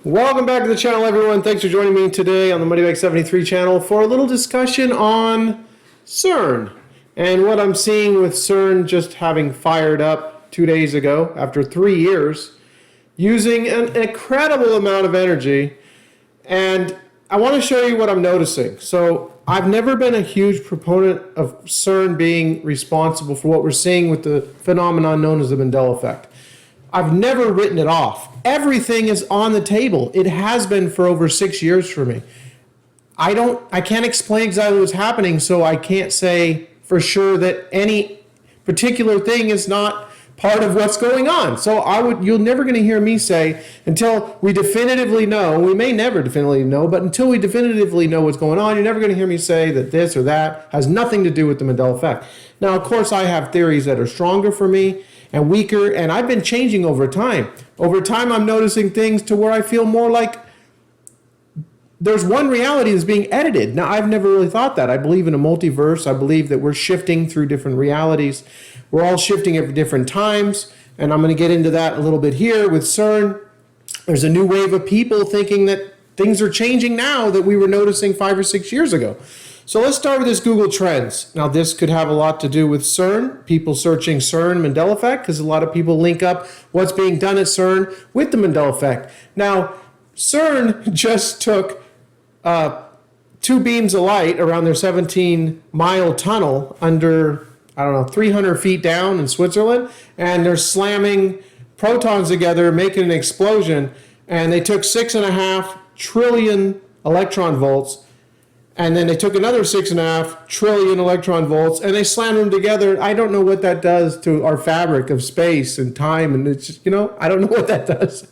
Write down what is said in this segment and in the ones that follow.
Welcome back to the channel, everyone. Thanks for joining me today on the Money Bag 73 channel for a little discussion on CERN and what I'm seeing with CERN just having fired up 2 days ago after 3 years using an incredible amount of energy. And I want to show you what I'm noticing. So I've never been a huge proponent of CERN being responsible for what we're seeing with the phenomenon known as the Mandela Effect. I've never written it off. Everything is on the table. It has been for over 6 years for me. I can't explain exactly what's happening, so I can't say for sure that any particular thing is not part of what's going on. So you're never going to hear me say until we definitively know, we may never definitively know, but until we definitively know what's going on, you're never going to hear me say that this or that has nothing to do with the Mandela Effect. Now, of course, I have theories that are stronger for me and weaker, and I've been changing over time. Over time, I'm noticing things to where I feel more like there's one reality that's being edited. Now, I've never really thought that. I believe in a multiverse. I believe that we're shifting through different realities. We're all shifting at different times, and I'm going to get into that a little bit here with CERN. There's a new wave of people thinking that things are changing now that we were noticing 5 or 6 years ago. So let's start with this Google Trends. Now, this could have a lot to do with CERN, people searching CERN Mandela Effect, because a lot of people link up what's being done at CERN with the Mandela Effect. Now, CERN just took 2 beams of light around their 17-mile tunnel under, 300 feet down in Switzerland, and they're slamming protons together, making an explosion, and they took 6.5 trillion electron volts. And then they took another 6.5 trillion electron volts and they slammed them together. I don't know what that does to our fabric of space and time. And it's just, I don't know what that does.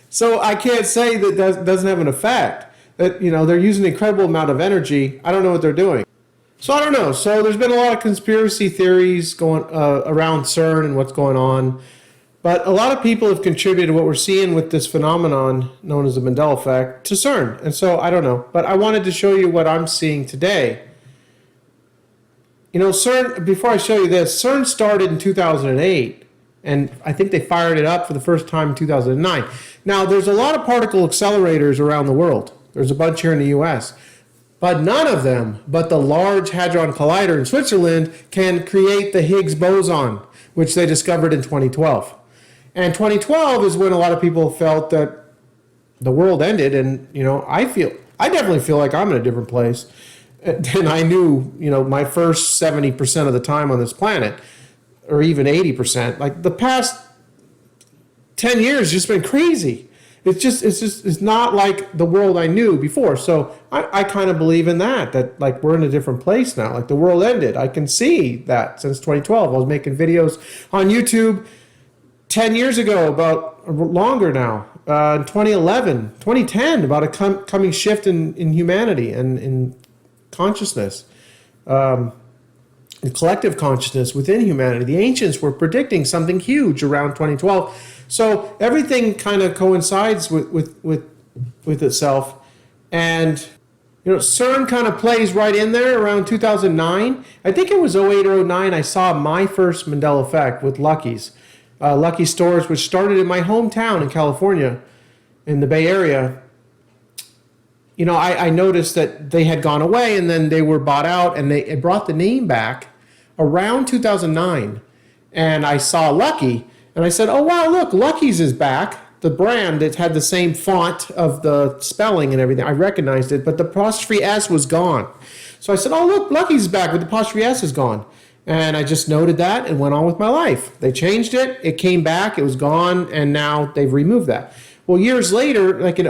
So I can't say that doesn't have an effect. That, they're using an incredible amount of energy. I don't know what they're doing. So I don't know. So there's been a lot of conspiracy theories going around CERN and what's going on. But a lot of people have contributed to what we're seeing with this phenomenon known as the Mandela Effect to CERN. And so I don't know. But I wanted to show you what I'm seeing today. CERN, before I show you this, CERN started in 2008. And I think they fired it up for the first time in 2009. Now, there's a lot of particle accelerators around the world. There's a bunch here in the US. But none of them, but the Large Hadron Collider in Switzerland, can create the Higgs boson, which they discovered in 2012. And 2012 is when a lot of people felt that the world ended. And, I definitely feel like I'm in a different place than I knew, my first 70% of the time on this planet, or even 80%. Like the past 10 years just been crazy. It's not like the world I knew before. So I kind of believe in that like we're in a different place now. Like the world ended. I can see that since 2012. I was making videos on YouTube 10 years ago, about longer now, 2011, 2010, about a coming shift in humanity and in consciousness, in collective consciousness within humanity. The ancients were predicting something huge around 2012. So everything kind of coincides with itself. And, CERN kind of plays right in there around 2009. I think it was 08 or 09 I saw my first Mandela Effect with Lucky's. Lucky Stores, which started in my hometown in California, in the Bay Area. I noticed that they had gone away and then they were bought out and it brought the name back around 2009. And I saw Lucky and I said, oh, wow, look, Lucky's is back. The brand, it had the same font of the spelling and everything. I recognized it, but the apostrophe S was gone. So I said, oh, look, Lucky's back, but the apostrophe S is gone. And I just noted that and went on with my life. They changed it. It came back. It was gone. And now they've removed that. Well, years later, like in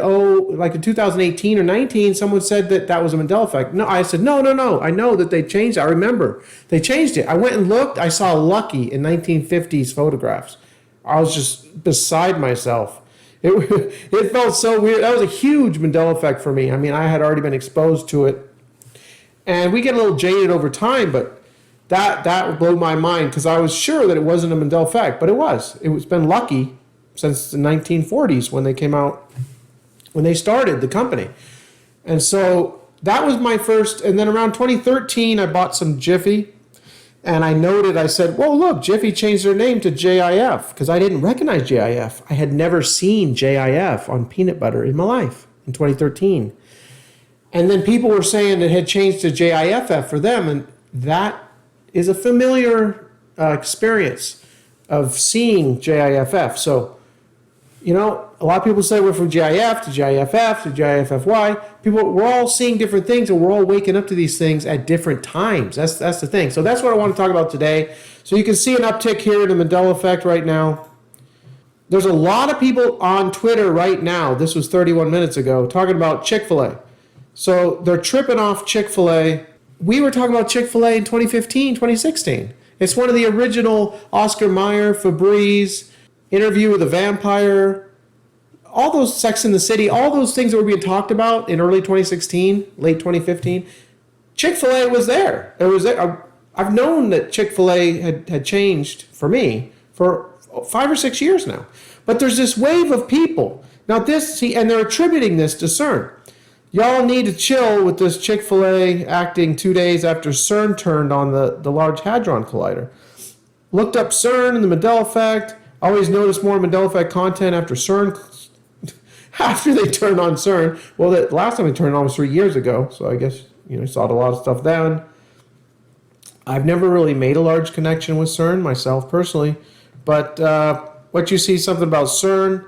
2018 or 19, someone said that was a Mandela Effect. No, I said, no. I know that they changed it. I remember. They changed it. I went and looked. I saw Lucky in 1950s photographs. I was just beside myself. It felt so weird. That was a huge Mandela Effect for me. I mean, I had already been exposed to it. And we get a little jaded over time, but that blew my mind because I was sure that it wasn't a Mandela Effect, but it was. It's been Lucky since the 1940s when they came out, when they started the company. And so that was my first, and then around 2013, I bought some Jiffy And I noted, I said, whoa, look, Jiffy changed their name to JIF because I didn't recognize JIF. I had never seen JIF on peanut butter in my life in 2013. And then people were saying it had changed to JIFF for them. And that is a familiar experience of seeing JIFF. So, you know, a lot of people say we're from GIF to GIFF to GIFFY. We're all seeing different things, and we're all waking up to these things at different times. That's the thing. So that's what I want to talk about today. So you can see an uptick here in the Mandela Effect right now. There's a lot of people on Twitter right now, this was 31 minutes ago, talking about Chick-fil-A. So they're tripping off Chick-fil-A. We were talking about Chick-fil-A in 2015, 2016. It's one of the original Oscar Mayer, Febreze, Interview with a Vampire, all those Sex in the City, all those things that were being talked about in early 2016, late 2015. Chick-fil-A was there. It was there. I've known that Chick-fil-A had changed for me for 5 or 6 years now. But there's this wave of people. Now and they're attributing this to CERN. Y'all need to chill with this Chick-fil-A acting 2 days after CERN turned on the Large Hadron Collider. Looked up CERN and the Mandela Effect. Always notice more Mandela Effect content after CERN, after they turned on CERN. Well, the last time they turned on was 3 years ago, so I guess, you know, saw a lot of stuff then. I've never really made a large connection with CERN myself personally, but what you see something about CERN.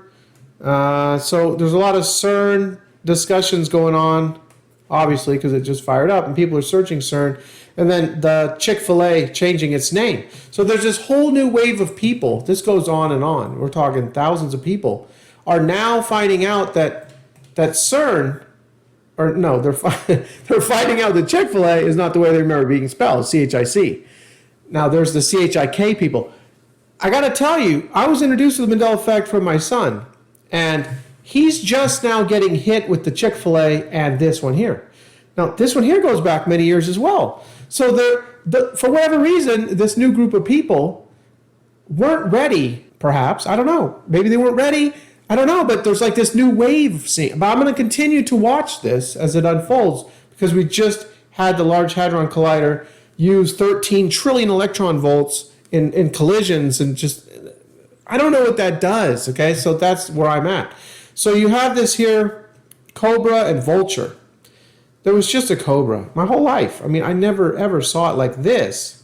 So there's a lot of CERN discussions going on, obviously, because it just fired up and people are searching CERN. And then the Chick-fil-A changing its name. So there's this whole new wave of people. This goes on and on. We're talking thousands of people are now finding out that CERN, or no, they're finding out that Chick-fil-A is not the way they remember being spelled, C-H-I-C. Now there's the C-H-I-K people. I got to tell you, I was introduced to the Mandela Effect from my son, and he's just now getting hit with the Chick-fil-A and this one here. Now, this one here goes back many years as well. So for whatever reason, this new group of people weren't ready, perhaps. I don't know. Maybe they weren't ready. I don't know. But there's like this new wave scene. But I'm going to continue to watch this as it unfolds because we just had the Large Hadron Collider use 13 trillion electron volts in collisions and just, I don't know what that does. Okay, so that's where I'm at. So you have this here, Cobra and Vulture. There was just a Cobra my whole life. I mean, I never ever saw it like this.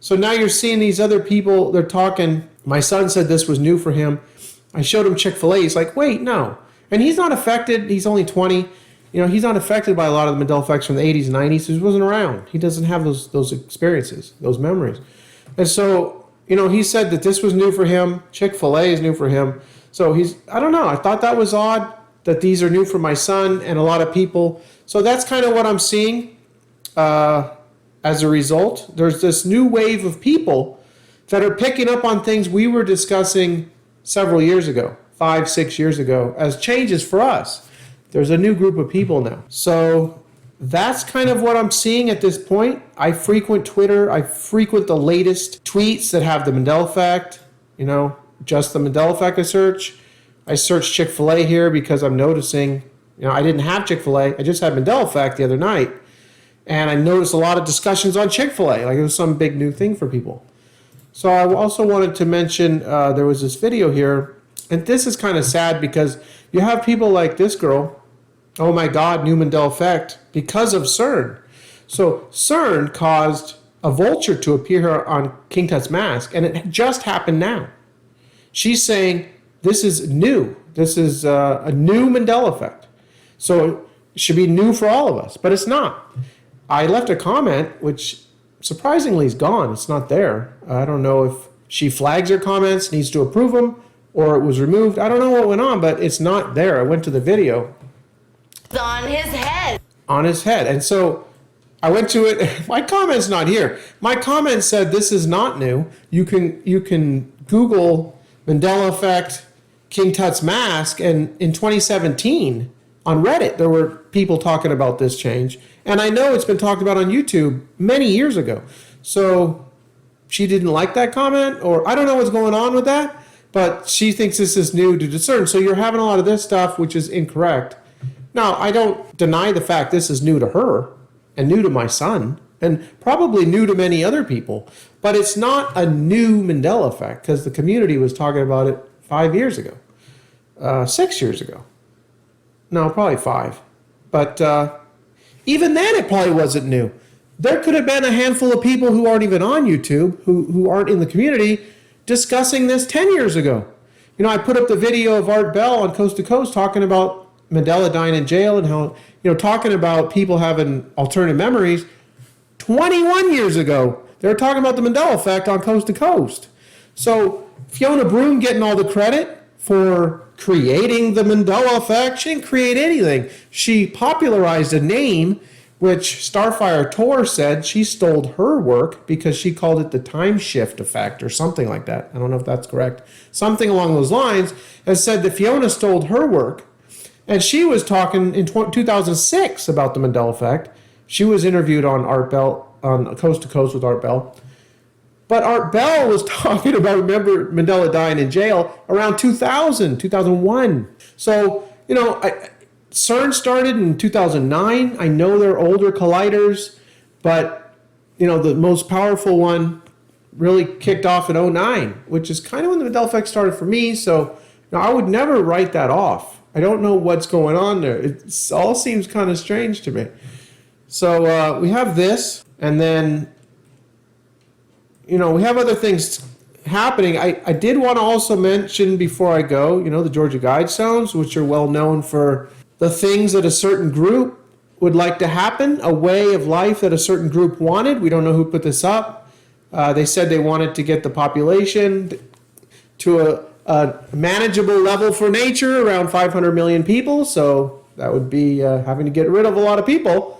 So now you're seeing these other people, they're talking. My son said this was new for him. I showed him Chick-fil-A. He's like, wait, no. And he's not affected. He's only 20. You know, he's not affected by a lot of the Mandela Effects from the 80s and 90s. He wasn't around. He doesn't have those experiences, those memories. And so, you know, he said that this was new for him. Chick-fil-A is new for him. So I don't know. I thought that was odd that these are new for my son and a lot of people. So that's kind of what I'm seeing as a result. There's this new wave of people that are picking up on things we were discussing several years ago, 5, 6 years ago, as changes for us. There's a new group of people now. So that's kind of what I'm seeing at this point. I frequent Twitter. I frequent the latest tweets that have the Mandela Effect, you know, just the Mandela Effect I search. I searched Chick-fil-A here because I'm noticing, you know, I didn't have Chick-fil-A. I just had Mandela Effect the other night. And I noticed a lot of discussions on Chick-fil-A. Like it was some big new thing for people. So I also wanted to mention there was this video here. And this is kind of sad because you have people like this girl. Oh my God, new Mandela Effect because of CERN. So CERN caused a vulture to appear on King Tut's mask. And it just happened now. She's saying this is new. This is a new Mandela Effect. So it should be new for all of us, but it's not. I left a comment, which surprisingly is gone. It's not there. I don't know if she flags her comments, needs to approve them, or it was removed. I don't know what went on, but it's not there. I went to the video. It's on his head. On his head. And so I went to it. My comment's not here. My comment said this is not new. You can Google Mandela Effect King Tut's mask, and in 2017 on Reddit there were people talking about this change, and I know it's been talked about on YouTube many years ago. So she didn't like that comment, or I don't know what's going on with that, but she thinks this is new to discern. So you're having a lot of this stuff which is incorrect. Now, I don't deny the fact this is new to her and new to my son. and probably new to many other people. But it's not a new Mandela effect because the community was talking about it 5 years ago, 6 years ago. No, probably 5. But even then, it probably wasn't new. There could have been a handful of people who aren't even on YouTube, who aren't in the community, discussing this 10 years ago. You know, I put up the video of Art Bell on Coast to Coast talking about Mandela dying in jail and how, you know, talking about people having alternative memories. 21 years ago, they were talking about the Mandela Effect on Coast to Coast. So Fiona Broome getting all the credit for creating the Mandela Effect. She didn't create anything. She popularized a name which Starfire Tor said she stole her work because she called it the time shift effect or something like that. I don't know if that's correct. Something along those lines, and said that Fiona stole her work. And she was talking in 2006 about the Mandela Effect. She was interviewed on Art Bell, on Coast to Coast with Art Bell. But Art Bell was talking about, remember, Mandela dying in jail around 2000, 2001. So, you know, CERN started in 2009. I know they're older colliders, but, you know, the most powerful one really kicked off in 2009, which is kind of when the Mandela Effect started for me. So, you know, I would never write that off. I don't know what's going on there. It all seems kind of strange to me. So we have this, and then, you know, we have other things happening. I did want to also mention before I go, you know, the Georgia Guidestones, which are well known for the things that a certain group would like to happen, a way of life that a certain group wanted. We don't know who put this up. They said they wanted to get the population to a manageable level for nature, around 500 million people. So that would be having to get rid of a lot of people.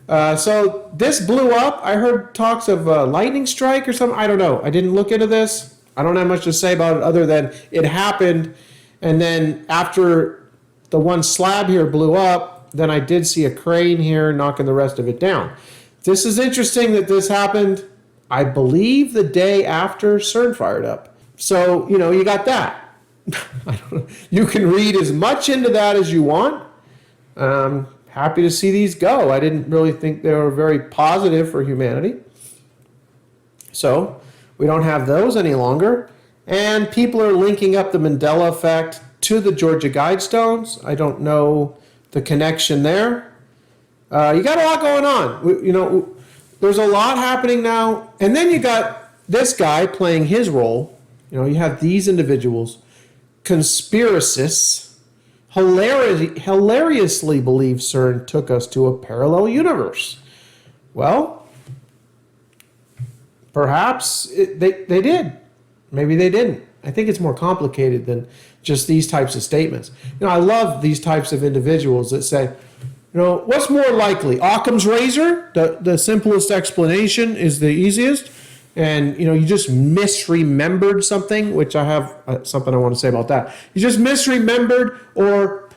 So this blew up. I heard talks of a lightning strike or something. I don't know. I didn't look into this. I don't have much to say about it other than it happened. And then after the one slab here blew up, then I did see a crane here knocking the rest of it down. This is interesting that this happened, I believe, the day after CERN fired up. So, you know, you got that. I don't know. You can read as much into that as you want. Happy to see these go. I didn't really think they were very positive for humanity. So we don't have those any longer. And people are linking up the Mandela Effect to the Georgia Guidestones. I don't know the connection there. You got a lot going on. You know, there's a lot happening now. And then you got this guy playing his role. You know, you have these individuals, conspiracists, hilariously believe CERN took us to a parallel universe. Well, perhaps they did. Maybe they didn't. I think it's more complicated than just these types of statements. You know, I love these types of individuals that say, you know, what's more likely? Occam's razor, the simplest explanation is the easiest. And, you know, you just misremembered something, which I have something I want to say about that. You just misremembered, or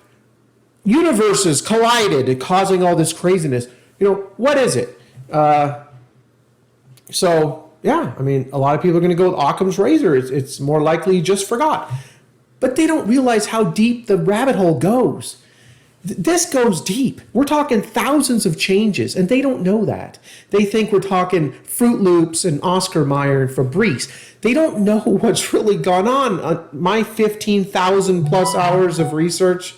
universes collided, causing all this craziness. You know, what is it? So, yeah, I mean, a lot of people are going to go with Occam's razor. It's more likely you just forgot. But they don't realize how deep the rabbit hole goes. This goes deep. We're talking thousands of changes, and they don't know that. They think we're talking Fruit Loops and Oscar Mayer and Febreze. They don't know what's really gone on. My 15,000 plus hours of research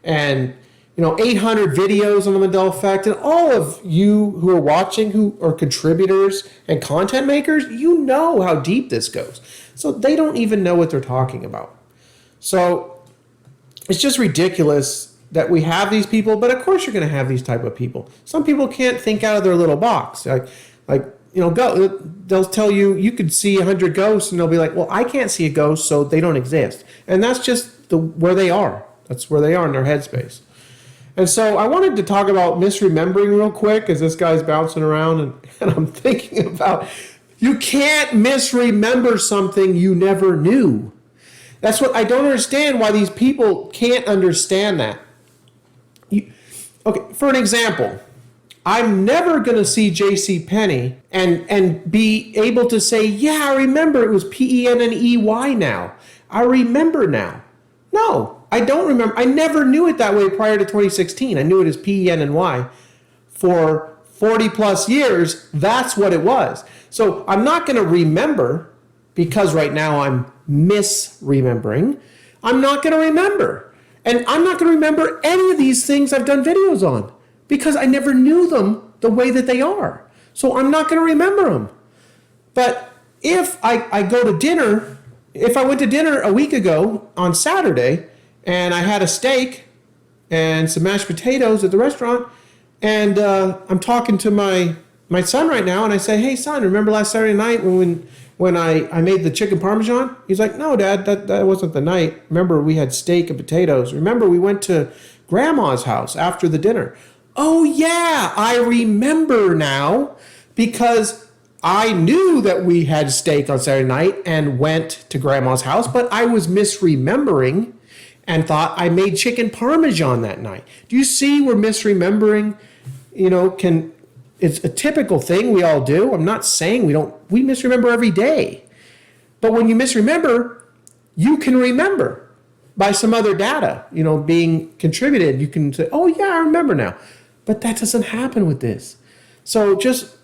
and, you know, 800 videos on the Mandela Effect, and all of you who are watching, who are contributors and content makers, you know how deep this goes. So they don't even know what they're talking about. So it's just ridiculous that we have these people, but of course you're going to have these type of people. Some people can't think out of their little box. Like you know, they'll tell you, you could see 100 ghosts, and they'll be like, well, I can't see a ghost, so they don't exist. And that's just where they are. That's where they are in their headspace. And so I wanted to talk about misremembering real quick as this guy's bouncing around, and I'm thinking about, you can't misremember something you never knew. That's what I don't understand, why these people can't understand that. Okay, for an example, I'm never going to see JCPenney and be able to say, yeah, I remember it was PENNEY now. I remember now. No, I don't remember. I never knew it that way prior to 2016. I knew it as PENNY for 40 plus years, that's what it was. So I'm not going to remember, because right now I'm misremembering. I'm not going to remember. And I'm not going to remember any of these things I've done videos on because I never knew them the way that they are. So I'm not going to remember them. But if I go to dinner, if I went to dinner a week ago on Saturday and I had a steak and some mashed potatoes at the restaurant, and I'm talking to my son right now, and I say, hey, son, remember last Saturday night when I made the chicken parmesan? He's like, no, Dad, that wasn't the night. Remember, we had steak and potatoes. Remember, we went to Grandma's house after the dinner. Oh, yeah, I remember now, because I knew that we had steak on Saturday night and went to Grandma's house, but I was misremembering and thought I made chicken parmesan that night. Do you see we're misremembering? It's a typical thing we all do. I'm not saying we misremember every day. But when you misremember, you can remember by some other data, being contributed. You can say, oh yeah, I remember now. But that doesn't happen with this. So just,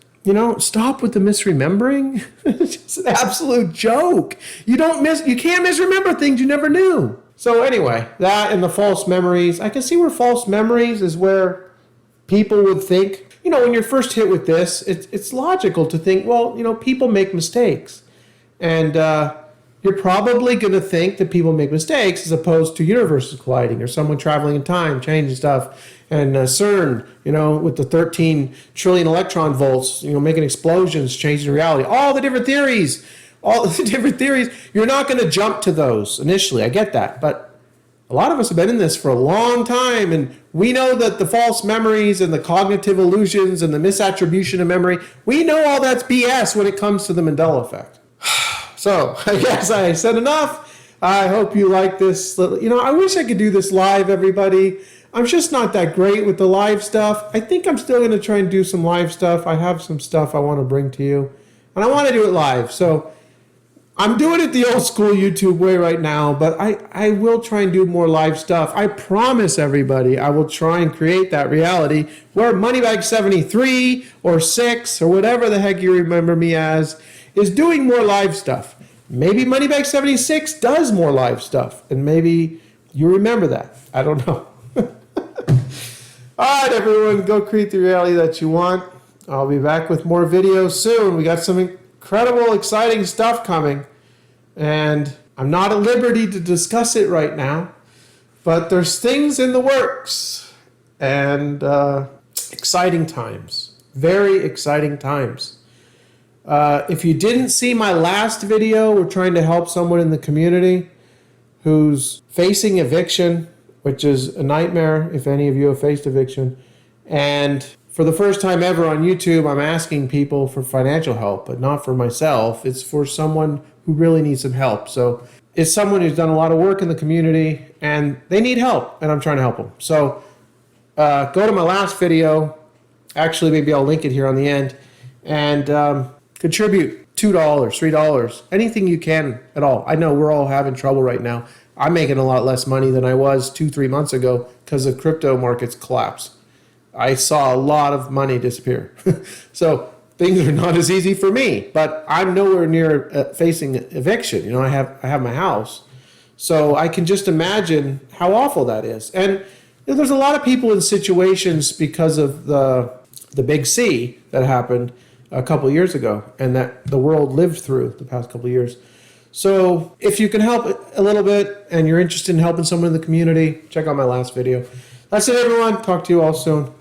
stop with the misremembering. It's just an absolute joke. You can't misremember things you never knew. So anyway, that and the false memories. I can see where false memories is where people would think, when you're first hit with this, it's logical to think, well, people make mistakes. And you're probably going to think that people make mistakes as opposed to universes colliding or someone traveling in time, changing stuff. And CERN, with the 13 trillion electron volts, making explosions, changing reality. All the different theories. You're not going to jump to those initially. I get that. But a lot of us have been in this for a long time, and we know that the false memories and the cognitive illusions and the misattribution of memory, we know all that's BS when it comes to the Mandela Effect. So I guess I said enough. I hope you like this. I wish I could do this live, everybody. I'm just not that great with the live stuff. I think I'm still going to try and do some live stuff. I have some stuff I want to bring to you, and I want to do it live. So I'm doing it the old school YouTube way right now, but I will try and do more live stuff. I promise everybody I will try and create that reality where Moneybag 73 or 6 or whatever the heck you remember me as is doing more live stuff. Maybe Moneybag 76 does more live stuff, and maybe you remember that. I don't know. All right, everyone, go create the reality that you want. I'll be back with more videos soon. We got some incredible, exciting stuff coming, and I'm not at liberty to discuss it right now, but there's things in the works, and exciting times, very exciting times. If you didn't see my last video, we're trying to help someone in the community who's facing eviction, which is a nightmare if any of you have faced eviction. And for the first time ever on YouTube, I'm asking people for financial help, but not for myself. It's for someone who really needs some help. So it's someone who's done a lot of work in the community and they need help, and I'm trying to help them. So go to my last video. Actually, maybe I'll link it here on the end, and contribute $2, $3, anything you can at all. I know we're all having trouble right now. I'm making a lot less money than I was 2-3 months ago because the crypto markets collapsed. I saw a lot of money disappear. So things are not as easy for me, but I'm nowhere near facing eviction. I have my house. So I can just imagine how awful that is. And there's a lot of people in situations because of the big C that happened a couple of years ago and that the world lived through the past couple of years. So if you can help a little bit and you're interested in helping someone in the community, check out my last video. That's it, everyone. Talk to you all soon.